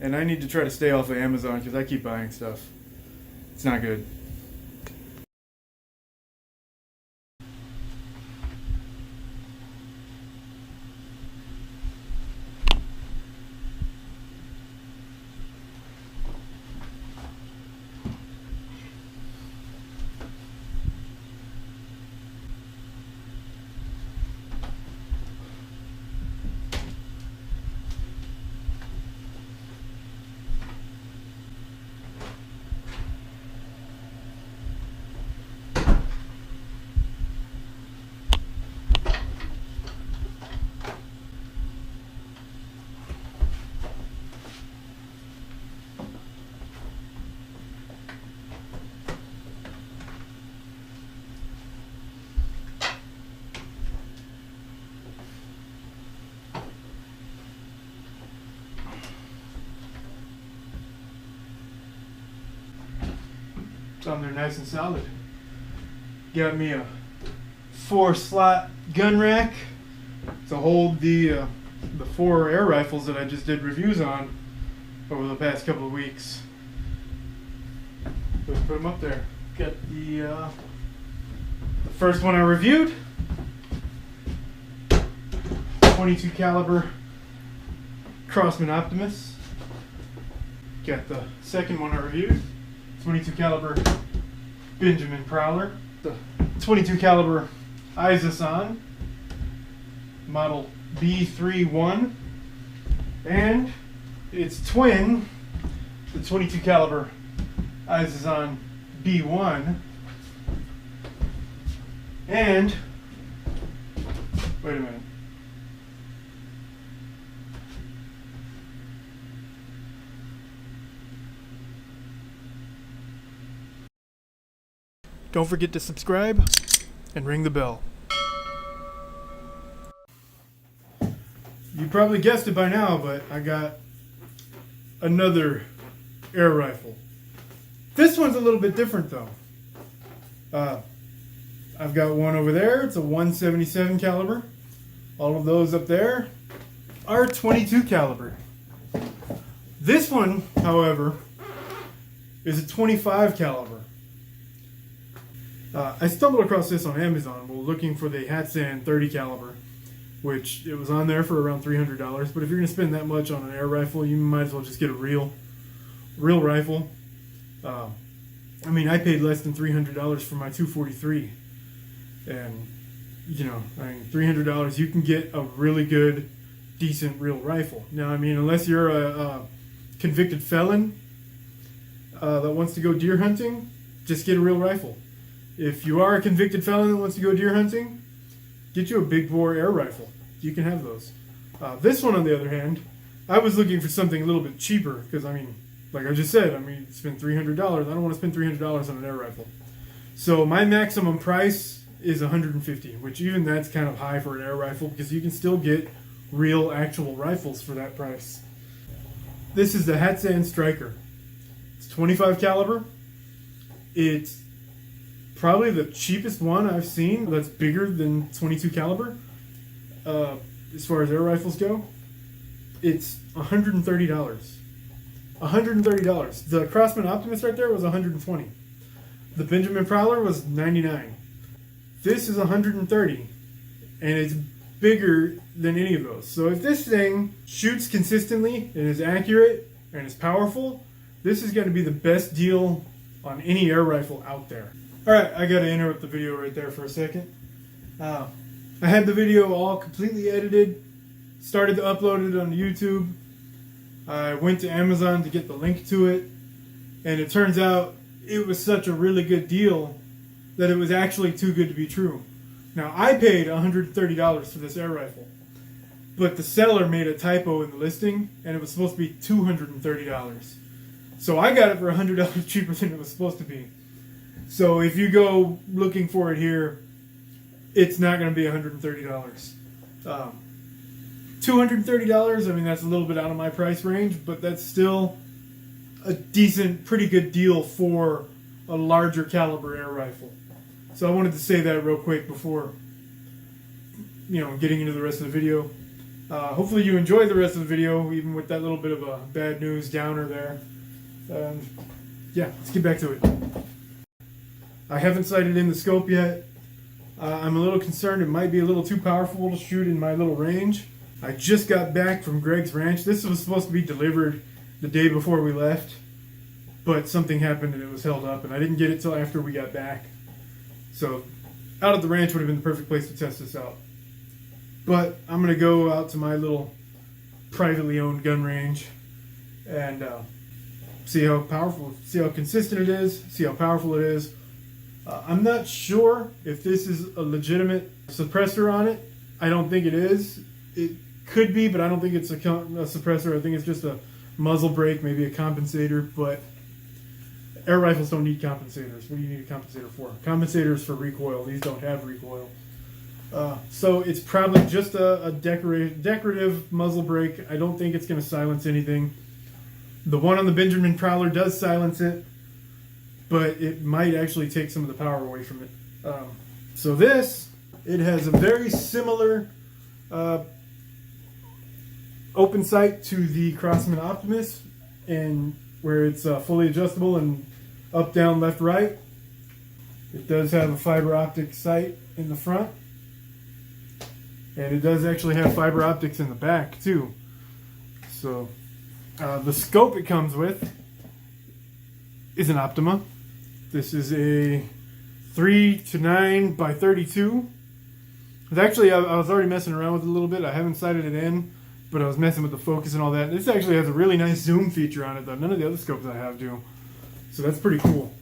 And I need to try to stay off of Amazon because I keep buying stuff. It's not good. It's on there nice and solid. Got me a 4-slot gun rack to hold the 4 air rifles that I just did reviews on over the past couple of weeks. Let's put them up there. Got the first one I reviewed, 22 caliber Crosman Optimus. Got the second one I reviewed, 22 caliber Benjamin Prowler, the 22 caliber Hatsan model B31, and its twin, the 22 caliber Hatsan B1, and wait a minute. Don't forget to subscribe and ring the bell. You probably guessed it by now, but I got another air rifle. This one's a little bit different though. I've got one over there. It's a 177 caliber. All of those up there are 22 caliber. This one, however, is a 25 caliber. I stumbled across this on Amazon while looking for the Hatsan 30 caliber, which it was on there for around $300. But if you're going to spend that much on an air rifle, you might as well just get a real rifle. I mean, I paid less than $300 for my 243, and you know, I mean, $300 you can get a really good, decent real rifle. Now, I mean, unless you're a convicted felon that wants to go deer hunting, just get a real rifle. If you are a convicted felon that wants to go deer hunting, get you a big bore air rifle. You can have those. This one, on the other hand, I was looking for something a little bit cheaper because, I mean, like I just said, I mean, spend $300. I don't want to spend $300 on an air rifle. So my maximum price is $150, which even that's kind of high for an air rifle because you can still get real, actual rifles for that price. This is the Hatsan Striker. It's 25 caliber. It's probably the cheapest one I've seen that's bigger than 22 caliber. As far as air rifles go, it's $130. $130. The Crosman Optimus right there was $120. The Benjamin Prowler was $99. This is $130, and it's bigger than any of those. So if this thing shoots consistently and is accurate and is powerful, this is going to be the best deal on any air rifle out there. Alright, I gotta interrupt the video right there for a second. I had the video all completely edited, started to upload it on YouTube. I went to Amazon to get the link to it, and it turns out it was such a really good deal that it was actually too good to be true. Now, I paid $130 for this air rifle, but the seller made a typo in the listing, and it was supposed to be $230. So I got it for $100 cheaper than it was supposed to be. So if you go looking for it here, it's not going to be $130. $230, I mean, that's a little bit out of my price range, but that's still a decent, pretty good deal for a larger caliber air rifle. So I wanted to say that real quick before, you know, getting into the rest of the video. Hopefully you enjoyed the rest of the video, even with that little bit of a bad news downer there. Yeah, let's get back to it. I haven't sighted in the scope yet. I'm a little concerned it might be a little too powerful to shoot in my little range. I just got back from Greg's ranch. This was supposed to be delivered the day before we left, but something happened and it was held up, and I didn't get it till after we got back. So out at the ranch would have been the perfect place to test this out. But I'm going to go out to my little privately owned gun range and see how powerful, see how consistent it is, see how powerful it is. I'm not sure if this is a legitimate suppressor on it. I don't think it is. It could be, but I don't think it's a suppressor. I think it's just a muzzle brake, maybe a compensator, but air rifles don't need compensators. What do you need a compensator for? Compensators for recoil. These don't have recoil. So it's probably just a decorative muzzle brake. I don't think it's going to silence anything. The one on the Benjamin Prowler does silence it, but it might actually take some of the power away from it. So this, it has a very similar open sight to the Crosman Optimus, and where it's fully adjustable and up, down, left, right. It does have a fiber optic sight in the front, and it does actually have fiber optics in the back too. So the scope it comes with is an Optima. This is a 3-9 by 32. Actually, I was already messing around with it a little bit. I haven't sighted it in, but I was messing with the focus and all that. This actually has a really nice zoom feature on it, though. None of the other scopes I have do. So that's pretty cool.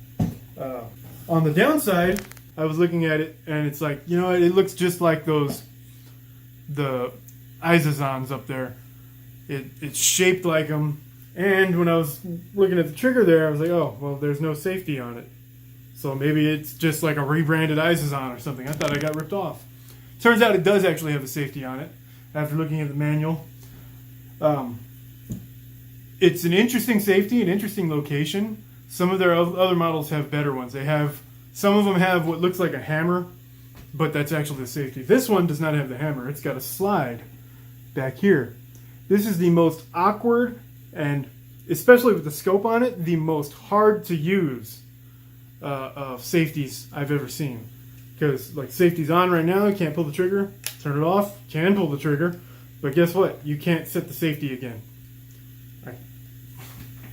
On the downside, I was looking at it, and it's like, you know, it looks just like the Izazons up there. It's shaped like them. And when I was looking at the trigger there, I was like, oh, well, there's no safety on it. So maybe it's just like a rebranded Izazon or something. I thought I got ripped off. Turns out it does actually have a safety on it after looking at the manual. It's an interesting safety, an interesting location. Some of their other models have better ones. Some of them have what looks like a hammer, but that's actually the safety. This one does not have the hammer. It's got a slide back here. This is the most awkward, and especially with the scope on it, the most hard to use of safeties I've ever seen. Because like safety's on right now, you can't pull the trigger. Turn it off, can pull the trigger, but guess what? You can't set the safety again.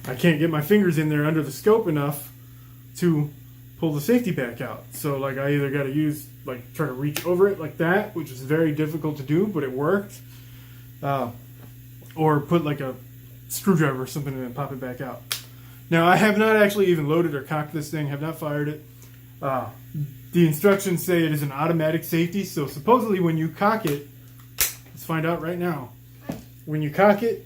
I can't get my fingers in there under the scope enough to pull the safety back out. So like I either got to use, like try to reach over it like that, which is very difficult to do, but it worked. Or put like a screwdriver or something and then pop it back out. Now I have not actually even loaded or cocked this thing, have not fired it. The instructions say it is an automatic safety, so supposedly when you cock it, let's find out right now. When you cock it,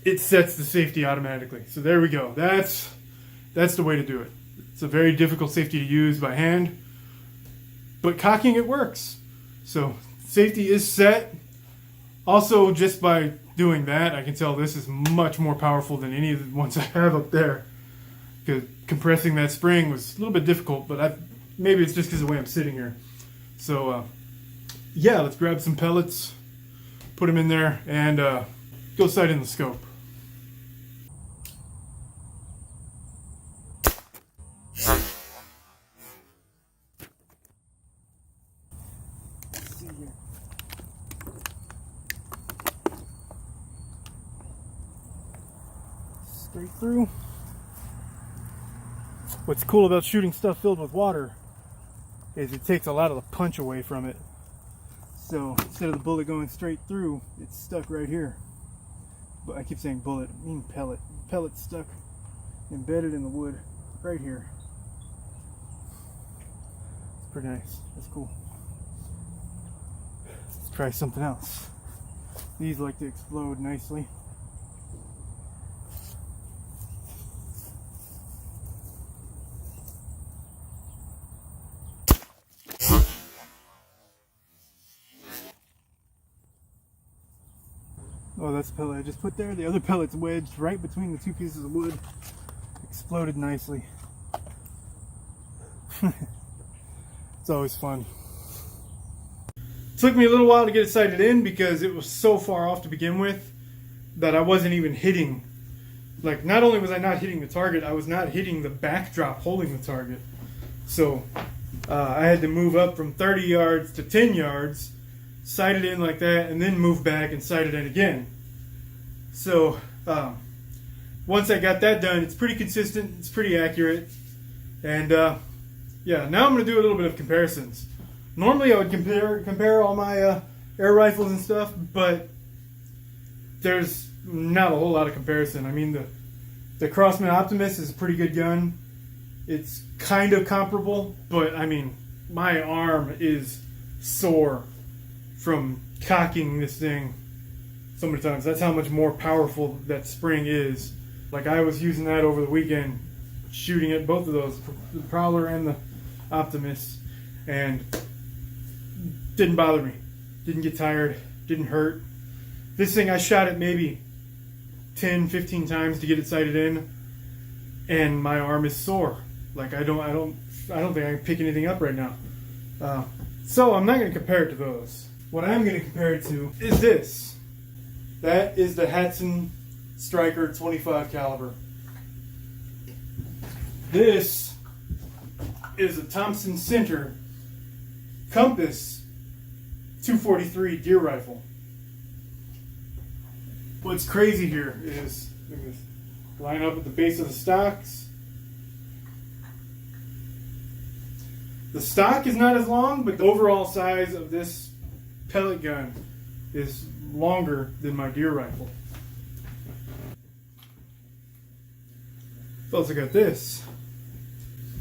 it sets the safety automatically. So there we go. That's the way to do it. It's a very difficult safety to use by hand, but cocking it works. So safety is set. Also, just by doing that, I can tell this is much more powerful than any of the ones I have up there. Because compressing that spring was a little bit difficult, but maybe it's just because of the way I'm sitting here. So, yeah, let's grab some pellets, put them in there, and go sight in the scope. Straight through. What's cool about shooting stuff filled with water is it takes a lot of the punch away from it. So instead of the bullet going straight through, it's stuck right here. But I keep saying bullet, I mean pellet. Pellet's stuck embedded in the wood right here. It's pretty nice. That's cool. Let's try something else. These like to explode nicely. Oh, that's a pellet I just put there. The other pellet's wedged right between the two pieces of wood. Exploded nicely. It's always fun. Took me a little while to get it sighted in because it was so far off to begin with that I wasn't even hitting. Like, not only was I not hitting the target, I was not hitting the backdrop holding the target. So I had to move up from 30 yards to 10 yards, sight it in like that, and then move back and sight it in again. So once I got that done, it's pretty consistent, it's pretty accurate. And yeah, now I'm going to do a little bit of comparisons. Normally I would compare all my air rifles and stuff, but there's not a whole lot of comparison. I mean, the Crosman Optimus is a pretty good gun. It's kind of comparable, but I mean, my arm is sore from cocking this thing so many times. That's how much more powerful that spring is. Like, I was using that over the weekend, shooting at both of those, the Prowler and the Optimus, and didn't bother me. Didn't get tired, didn't hurt. This thing I shot it maybe 10, 15 times to get it sighted in, and my arm is sore. Like, I don't think I can pick anything up right now. So I'm not going to compare it to those. What I'm going to compare it to is this. That is the Hatsan Striker 25 caliber. This is a Thompson Center Compass 243 deer rifle. What's crazy here is, look at this, line up at the base of the stocks. The stock is not as long, but the overall size of this pellet gun is longer than my deer rifle. I've also got this.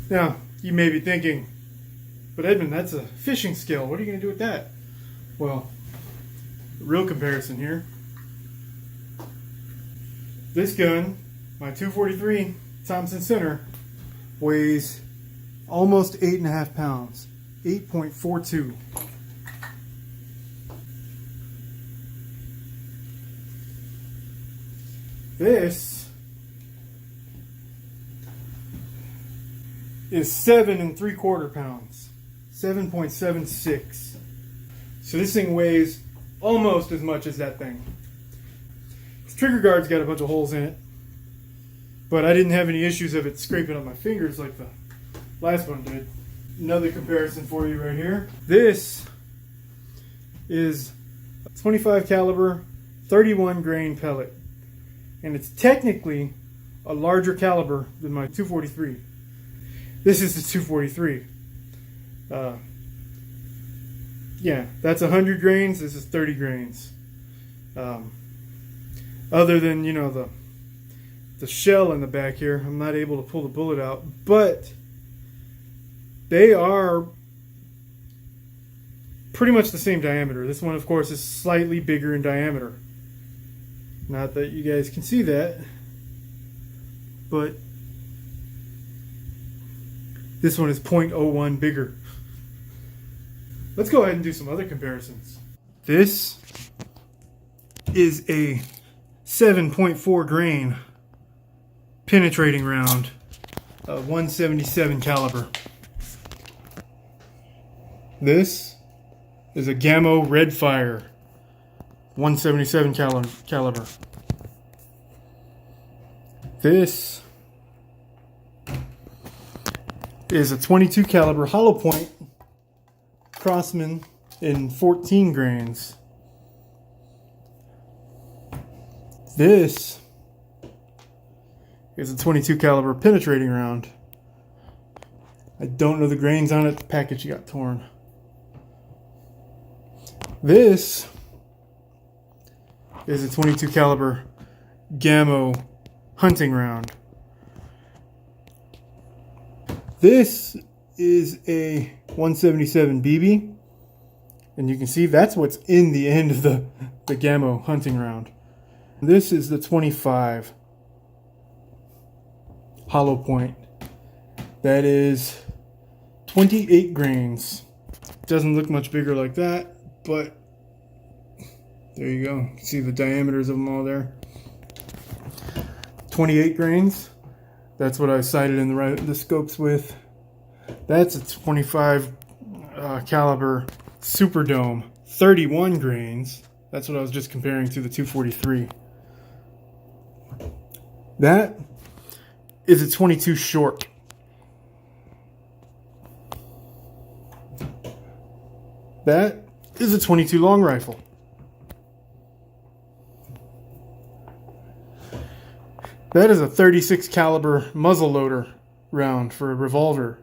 Now, you may be thinking, but Edmund, that's a fishing skill. What are you going to do with that? Well, real comparison here. This gun, my 243 Thompson Center, weighs almost 8.5 pounds, 8.42. This is 7.75 pounds, 7.76. So this thing weighs almost as much as that thing. This trigger guard's got a bunch of holes in it, but I didn't have any issues of it scraping on my fingers like the last one did. Another comparison for you right here. This is a 25 caliber 31 grain pellet, and it's technically a larger caliber than my 243. This is the 243. Yeah, that's 100 grains. This is 30 grains. Other than, you know, the shell in the back here, I'm not able to pull the bullet out, but they are pretty much the same diameter. This one, of course, is slightly bigger in diameter. Not that you guys can see that, but this one is 0.01 bigger. Let's go ahead and do some other comparisons. This is a 7.4 grain penetrating round, 177 caliber. This is a Gammo Red Fire, 177 caliber. This is a 22 caliber hollow point Crosman in 14 grains. This is a 22 caliber penetrating round. I don't know the grains on it. The package got torn. This is a 22 caliber Gammo hunting round. This is a 177 BB, and you can see that's what's in the end of the Gammo hunting round. This is the 25 hollow point. That is 28 grains. Doesn't look much bigger like that, but there you go. You can see the diameters of them all there. 28 grains. That's what I sighted in the scopes with. That's a 25 caliber superdome 31 grains. That's what I was just comparing to the 243. That is a 22 short. That is a 22 long rifle. That is a 36 caliber muzzle loader round for a revolver.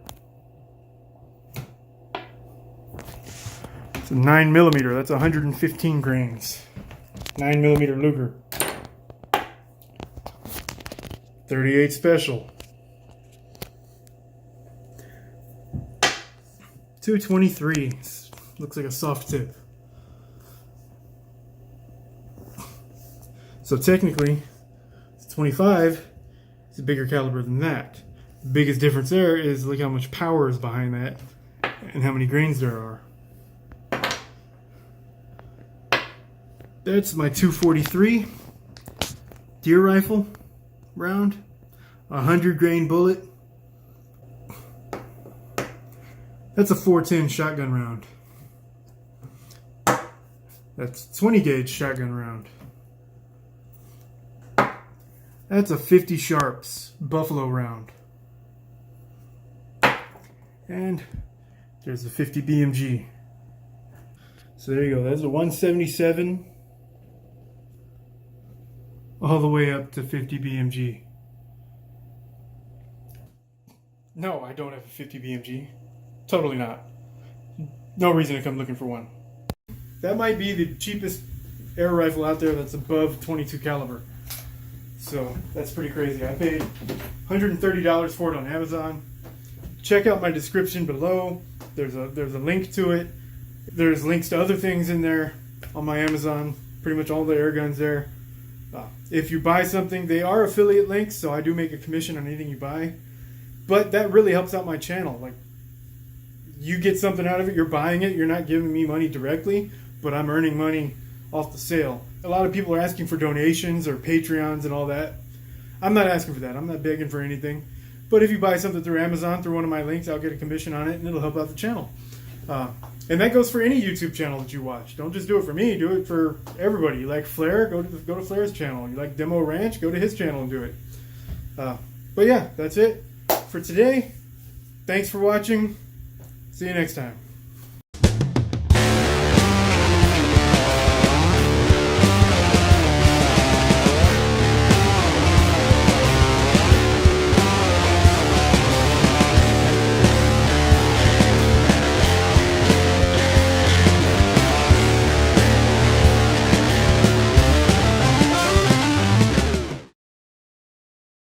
It's a 9mm. That's 115 grains. 9mm Luger. 38 special. 223. Looks like a soft tip. So technically, 25 is a bigger caliber than that. The biggest difference there is look how much power is behind that and how many grains there are. That's my 243 deer rifle round, 100 grain bullet. That's a 410 shotgun round. That's 20 gauge shotgun round. That's a 50 sharps buffalo round. And there's a 50 BMG. So there you go. That's a 177 all the way up to 50 BMG. No, I don't have a 50 BMG. Totally not. No reason to come looking for one. That might be the cheapest air rifle out there that's above 22 caliber. So that's pretty crazy. I paid $130 for it on Amazon. Check out my description below. There's a link to it. There's links to other things in there on my Amazon. Pretty much all the air guns there. If you buy something, they are affiliate links, so I do make a commission on anything you buy. But that really helps out my channel. Like, you get something out of it, you're buying it, you're not giving me money directly, but I'm earning money off the sale. A lot of people are asking for donations or Patreons and all that. I'm not asking for that. I'm not begging for anything. But if you buy something through Amazon, through one of my links, I'll get a commission on it, and it'll help out the channel. And that goes for any YouTube channel that you watch. Don't just do it for me. Do it for everybody. You like Flair? Go to Flair's channel. You like Demo Ranch? Go to his channel and do it. But yeah, that's it for today. Thanks for watching. See you next time.